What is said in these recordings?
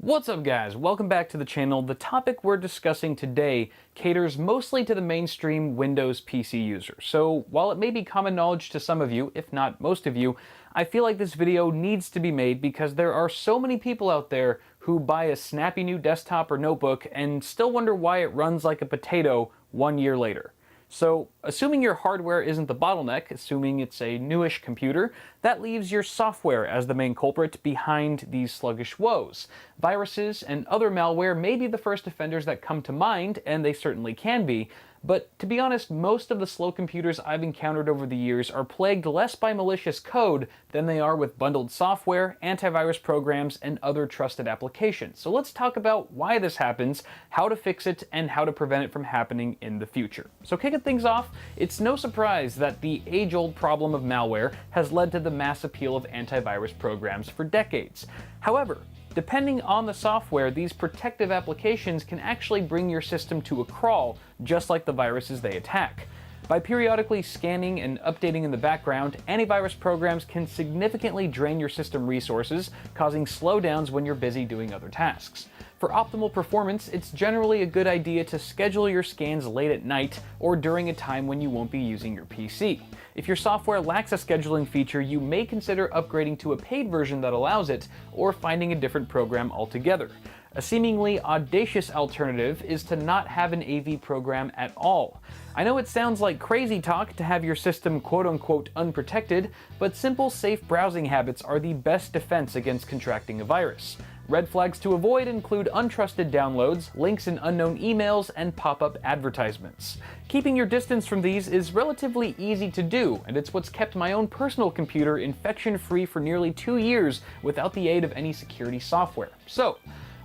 What's up guys, welcome back to the channel. The topic we're discussing today caters mostly to the mainstream Windows PC user. So while it may be common knowledge to some of you, if not most of you, I feel like this video needs to be made because there are so many people out there who buy a snappy new desktop or notebook and still wonder why it runs like a potato 1 year later. So, assuming your hardware isn't the bottleneck, assuming it's a newish computer, that leaves your software as the main culprit behind these sluggish woes. Viruses and other malware may be the first offenders that come to mind, and they certainly can be, but to be honest, most of the slow computers I've encountered over the years are plagued less by malicious code than they are with bundled software, antivirus programs, and other trusted applications. So let's talk about why this happens, how to fix it, and how to prevent it from happening in the future. So kicking things off, it's no surprise that the age-old problem of malware has led to the mass appeal of antivirus programs for decades. However, depending on the software, these protective applications can actually bring your system to a crawl, just like the viruses they attack. By periodically scanning and updating in the background, antivirus programs can significantly drain your system resources, causing slowdowns when you're busy doing other tasks. For optimal performance, it's generally a good idea to schedule your scans late at night or during a time when you won't be using your PC. If your software lacks a scheduling feature, you may consider upgrading to a paid version that allows it, or finding a different program altogether. A seemingly audacious alternative is to not have an AV program at all. I know it sounds like crazy talk to have your system quote-unquote unprotected, but simple, safe browsing habits are the best defense against contracting a virus. Red flags to avoid include untrusted downloads, links in unknown emails, and pop-up advertisements. Keeping your distance from these is relatively easy to do, and it's what's kept my own personal computer infection-free for nearly 2 years without the aid of any security software. So,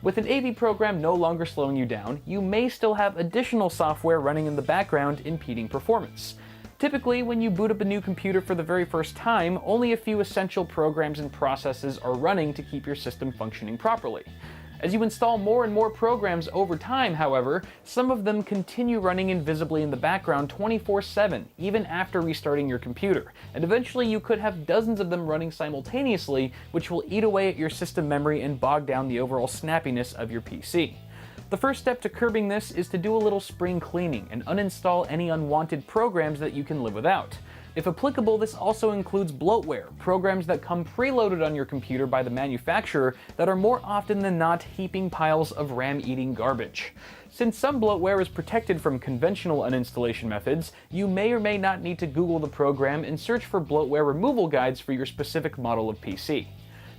with an AV program no longer slowing you down, you may still have additional software running in the background impeding performance. Typically, when you boot up a new computer for the very first time, only a few essential programs and processes are running to keep your system functioning properly. As you install more and more programs over time, however, some of them continue running invisibly in the background 24/7, even after restarting your computer, and eventually you could have dozens of them running simultaneously, which will eat away at your system memory and bog down the overall snappiness of your PC. The first step to curbing this is to do a little spring cleaning and uninstall any unwanted programs that you can live without. If applicable, this also includes bloatware, programs that come preloaded on your computer by the manufacturer that are more often than not heaping piles of RAM-eating garbage. Since some bloatware is protected from conventional uninstallation methods, you may or may not need to Google the program and search for bloatware removal guides for your specific model of PC.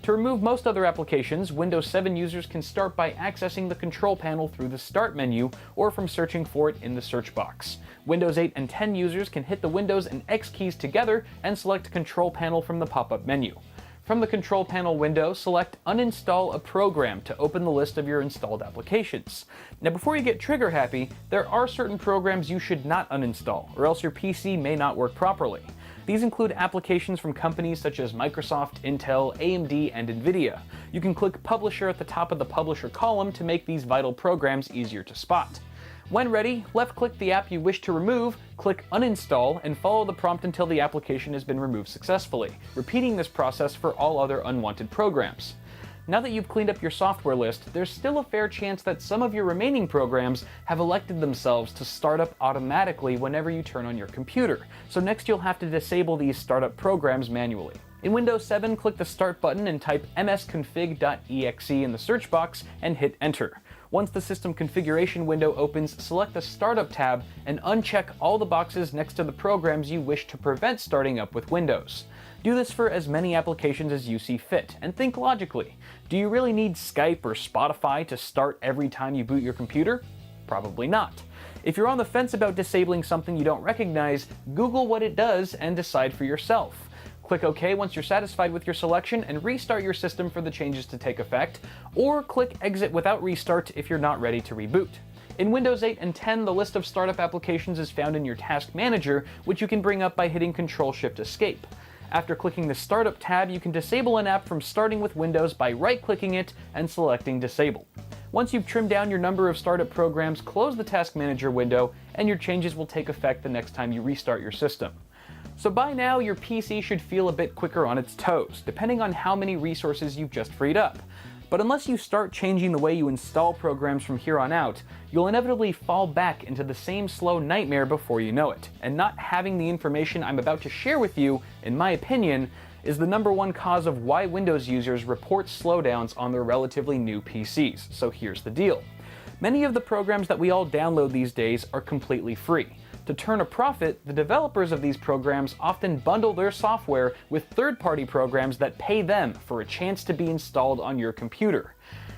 To remove most other applications, Windows 7 users can start by accessing the control panel through the Start menu or from searching for it in the search box. Windows 8 and 10 users can hit the Windows and X keys together and select Control Panel from the pop-up menu. From the Control Panel window, select Uninstall a Program to open the list of your installed applications. Now before you get trigger happy, there are certain programs you should not uninstall, or else your PC may not work properly. These include applications from companies such as Microsoft, Intel, AMD, and Nvidia. You can click Publisher at the top of the Publisher column to make these vital programs easier to spot. When ready, left-click the app you wish to remove, click Uninstall, and follow the prompt until the application has been removed successfully, repeating this process for all other unwanted programs. Now that you've cleaned up your software list, there's still a fair chance that some of your remaining programs have elected themselves to start up automatically whenever you turn on your computer, so next you'll have to disable these startup programs manually. In Windows 7, click the Start button and type msconfig.exe in the search box and hit Enter. Once the system configuration window opens, select the Startup tab and uncheck all the boxes next to the programs you wish to prevent starting up with Windows. Do this for as many applications as you see fit, and think logically. Do you really need Skype or Spotify to start every time you boot your computer? Probably not. If you're on the fence about disabling something you don't recognize, Google what it does and decide for yourself. Click OK once you're satisfied with your selection and restart your system for the changes to take effect, or click Exit without restart if you're not ready to reboot. In Windows 8 and 10, the list of startup applications is found in your Task Manager, which you can bring up by hitting Control-Shift-Escape. After clicking the Startup tab, you can disable an app from starting with Windows by right-clicking it and selecting Disable. Once you've trimmed down your number of startup programs, close the Task Manager window, and your changes will take effect the next time you restart your system. So by now, your PC should feel a bit quicker on its toes, depending on how many resources you've just freed up. But unless you start changing the way you install programs from here on out, you'll inevitably fall back into the same slow nightmare before you know it. And not having the information I'm about to share with you, in my opinion, is the #1 cause of why Windows users report slowdowns on their relatively new PCs. So here's the deal. Many of the programs that we all download these days are completely free. To turn a profit, the developers of these programs often bundle their software with third-party programs that pay them for a chance to be installed on your computer.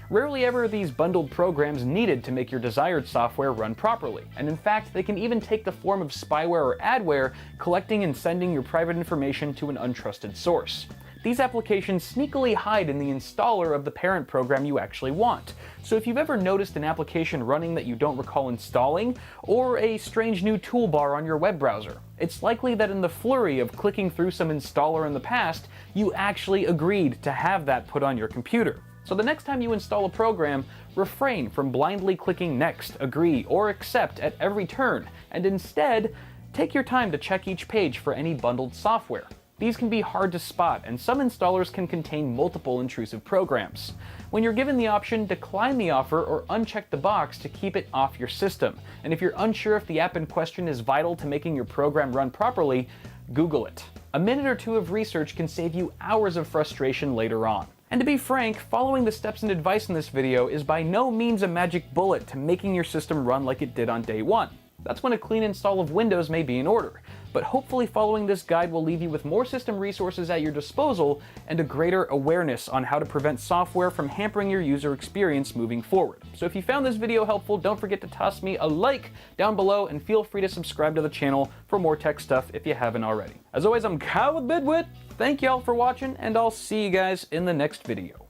Rarely ever are these bundled programs needed to make your desired software run properly, and in fact, they can even take the form of spyware or adware, collecting and sending your private information to an untrusted source. These applications sneakily hide in the installer of the parent program you actually want. So if you've ever noticed an application running that you don't recall installing, or a strange new toolbar on your web browser, it's likely that in the flurry of clicking through some installer in the past, you actually agreed to have that put on your computer. So the next time you install a program, refrain from blindly clicking next, agree, or accept at every turn, and instead, take your time to check each page for any bundled software. These can be hard to spot, and some installers can contain multiple intrusive programs. When you're given the option, decline the offer or uncheck the box to keep it off your system. And if you're unsure if the app in question is vital to making your program run properly, Google it. A minute or two of research can save you hours of frustration later on. And to be frank, following the steps and advice in this video is by no means a magic bullet to making your system run like it did on day one. That's when a clean install of Windows may be in order. But hopefully following this guide will leave you with more system resources at your disposal and a greater awareness on how to prevent software from hampering your user experience moving forward. So if you found this video helpful, don't forget to toss me a like down below and feel free to subscribe to the channel for more tech stuff if you haven't already. As always, I'm Kyle with Bidwit. Thank y'all for watching, and I'll see you guys in the next video.